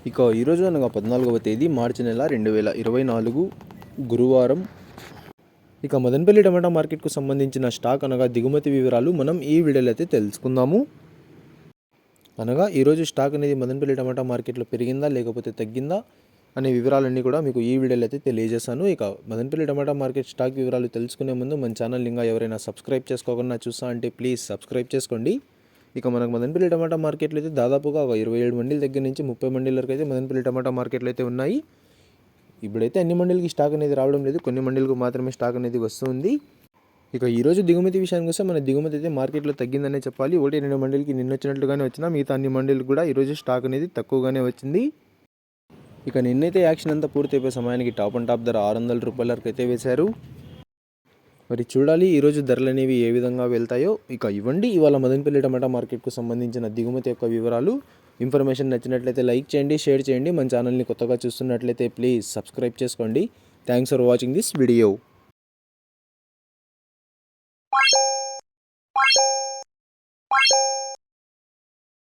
ఇక ఈరోజు అనగా 14వ తేదీ మార్చి నెల 2024 గురువారం. ఇక మదనపల్లి టమాటా మార్కెట్కు సంబంధించిన స్టాక్ అనగా దిగుమతి వివరాలు మనం ఈ వీడియోలో అయితే తెలుసుకుందాము. అనగా ఈరోజు స్టాక్ అనేది మదనపల్లి టమాటా మార్కెట్లో పెరిగిందా లేకపోతే తగ్గిందా అనే వివరాలన్నీ కూడా మీకు ఈ వీడియోలో అయితే తెలియజేస్తాను. ఇక మదనపల్లి టమాటా మార్కెట్ స్టాక్ వివరాలు తెలుసుకునే ముందు మన ఛానల్ ఇంకా ఎవరైనా సబ్స్క్రైబ్ చేసుకోకుండా చూస్తా అంటే ప్లీజ్ సబ్స్క్రైబ్ చేసుకోండి. ఇక మనకు మదనపల్లి టమాటా మార్కెట్లో అయితే దాదాపుగా 27 మండీల దగ్గర నుంచి 30 మండీల వరకు అయితే మదనపల్లి టమాటా మార్కెట్లో అయితే ఉన్నాయి. ఇప్పుడైతే అన్ని మండీలకి స్టాక్ అనేది రావడం లేదు, కొన్ని మండీలకు మాత్రమే స్టాక్ అనేది వస్తుంది. ఇక ఈరోజు దిగుమతి విషయానికి వస్తే మన దిగుమతి అయితే మార్కెట్లో తగ్గిందనే చెప్పాలి. 1-2 మండీలకి నిన్న వచ్చినట్లుగానే వచ్చినా మిగతా అన్ని మండీలకు కూడా ఈరోజు స్టాక్ అనేది తక్కువగానే వచ్చింది. ఇక నిన్నైతే యాక్షన్ అంతా పూర్తి అయిపోయే సమయానికి టాప్ అండ్ టాప్ ధర 600 రూపాయల వరకు అయితే వేశారు. మరి చూడాలి ఈరోజు ధరలు అనేవి ఏ విధంగా వెళ్తాయో. ఇక ఇవ్వండి ఇవాళ మదనపల్లి టమాటా మార్కెట్కు సంబంధించిన దిగుమతి యొక్క వివరాలు. ఇన్ఫర్మేషన్ నచ్చినట్లయితే లైక్ చేయండి, షేర్ చేయండి. మన ఛానల్ని కొత్తగా చూస్తున్నట్లయితే ప్లీజ్ సబ్స్క్రైబ్ చేసుకోండి. Thanks for watching this video.